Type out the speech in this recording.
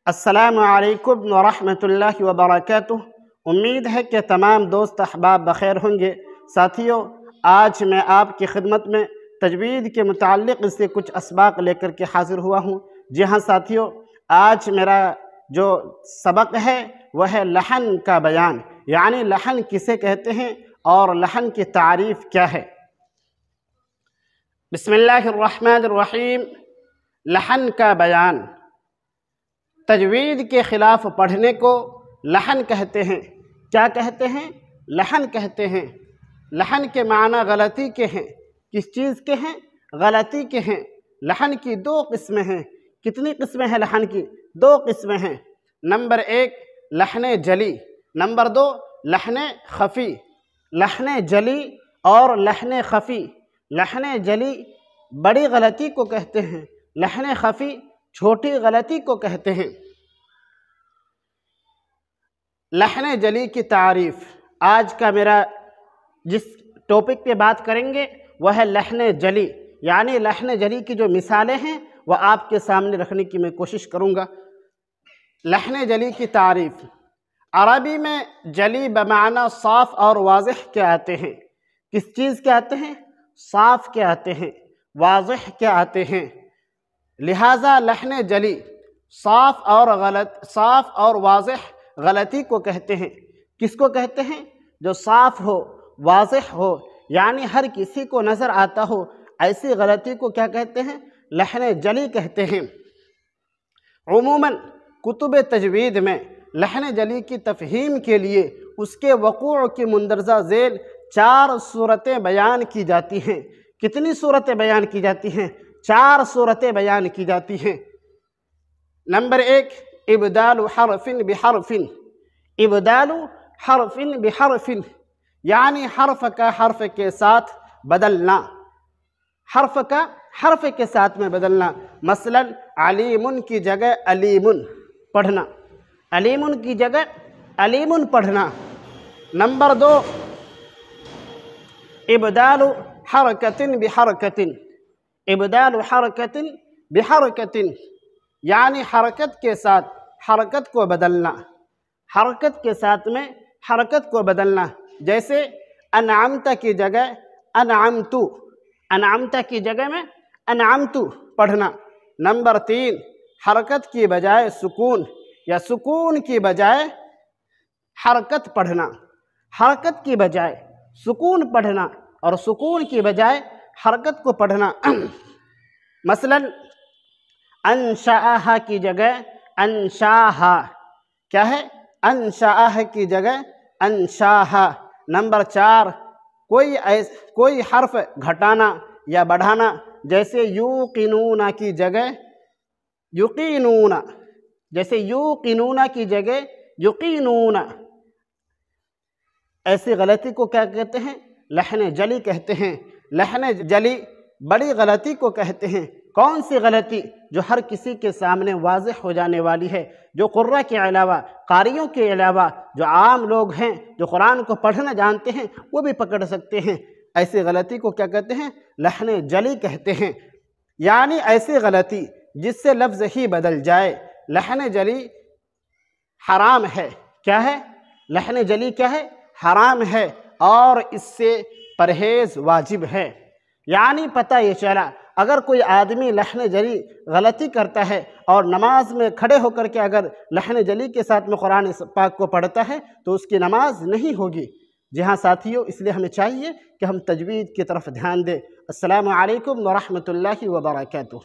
السلام علیکم ورحمۃ اللہ وبرکاتہ۔ امید ہے کہ تمام دوست احباب بخیر ہوں گے۔ ساتھیوں، آج میں آپ کی خدمت میں تجوید کے متعلق سے کچھ اسباق لے کر کے حاضر ہوا ہوں۔ جی ہاں ساتھیوں، آج میرا جو سبق ہے وہ ہے لحن کا بیان، یعنی لحن کسے کہتے ہیں اور لحن کی تعریف کیا ہے۔ بسم اللہ الرحمن الرحیم۔ لحن کا بیان، تجوید کے خلاف پڑھنے کو لحن کہتے ہیں۔ کیا کہتے ہیں؟ لحن کہتے ہیں۔ لحن کے معنی غلطی کے ہیں۔ کس چیز کے ہیں؟ غلطی کے ہیں۔ لحن کی دو قسمیں ہیں۔ کتنی قسمیں ہیں لحن کی؟ دو قسمیں ہیں۔ نمبر ایک لحن جلی، نمبر دو لحن خفی۔ لحن جلی اور لحن خفی۔ لحن جلی بڑی غلطی کو کہتے ہیں، لحن خفی چھوٹی غلطی کو کہتے ہیں۔ لحن جلی کی تعریف، آج کا میرا جس ٹاپک پہ بات کریں گے وہ ہے لحن جلی، یعنی لحن جلی کی جو مثالیں ہیں وہ آپ کے سامنے رکھنے کی میں کوشش کروں گا۔ لحن جلی کی تعریف، عربی میں جلی بمعنی صاف اور واضح کے آتے ہیں۔ کس چیز کے آتے ہیں؟ صاف کے آتے ہیں، واضح کے آتے ہیں۔ لہٰذا لحن جلی صاف اور واضح غلطی کو کہتے ہیں۔ کس کو کہتے ہیں؟ جو صاف ہو، واضح ہو، یعنی ہر کسی کو نظر آتا ہو، ایسی غلطی کو کیا کہتے ہیں؟ لحن جلی کہتے ہیں۔ عموماً کتب تجوید میں لحن جلی کی تفہیم کے لیے اس کے وقوع کی مندرجہ ذیل 4 صورتیں بیان کی جاتی ہیں۔ کتنی صورتیں بیان کی جاتی ہیں؟ 4 صورتیں بیان کی جاتی ہیں۔ نمبر ایک ابدال حرف بحرف۔ ابدال حرف بحرف یعنی حرف کا حرف کے ساتھ بدلنا، حرف کا حرف کے ساتھ میں بدلنا۔ مثلا علیم کی جگہ علیم پڑھنا، علیم کی جگہ علیم پڑھنا۔ نمبر دو ابدال حرکت بحرکت۔ ابدال حرکت بحرکت یعنی حرکت کے ساتھ حرکت کو بدلنا، حرکت کے ساتھ میں حرکت کو بدلنا۔ جیسے انعمت کی جگہ انعمت، انعمت کی جگہ میں انعمت پڑھنا۔ نمبر 3 حرکت کی بجائے سکون یا سکون کی بجائے حرکت پڑھنا، حرکت کی بجائے سکون پڑھنا اور سکون کی بجائے حرکت کو پڑھنا۔ مثلا انشأہ کی جگہ انشاہا، کیا ہے؟ انشأہ کی جگہ انشاہا۔ نمبر 4 کوئی حرف گھٹانا یا بڑھانا، جیسے یوقنون کی جگہ یقینون، جیسے یوقنون کی جگہ یقینون۔ ایسی غلطی کو کیا کہتے ہیں؟ لحن جلی کہتے ہیں۔ لحن جلی بڑی غلطی کو کہتے ہیں۔ کون سی غلطی؟ جو ہر کسی کے سامنے واضح ہو جانے والی ہے، جو قراء کے علاوہ، قاریوں کے علاوہ جو عام لوگ ہیں جو قرآن کو پڑھنا جانتے ہیں وہ بھی پکڑ سکتے ہیں۔ ایسی غلطی کو کیا کہتے ہیں؟ لحن جلی کہتے ہیں، یعنی ایسی غلطی جس سے لفظ ہی بدل جائے۔ لحن جلی حرام ہے۔ کیا ہے؟ لحن جلی کیا ہے؟ حرام ہے، اور اس سے پرہیز واجب ہے۔ یعنی پتہ یہ چلا اگر کوئی آدمی لحن جلی غلطی کرتا ہے اور نماز میں کھڑے ہو کر کے اگر لحن جلی کے ساتھ میں قرآن پاک کو پڑھتا ہے تو اس کی نماز نہیں ہوگی۔ جی ہاں ساتھیوں، اس لیے ہمیں چاہیے کہ ہم تجوید کی طرف دھیان دیں۔ السلام علیکم ورحمۃ اللہ وبرکاتہ۔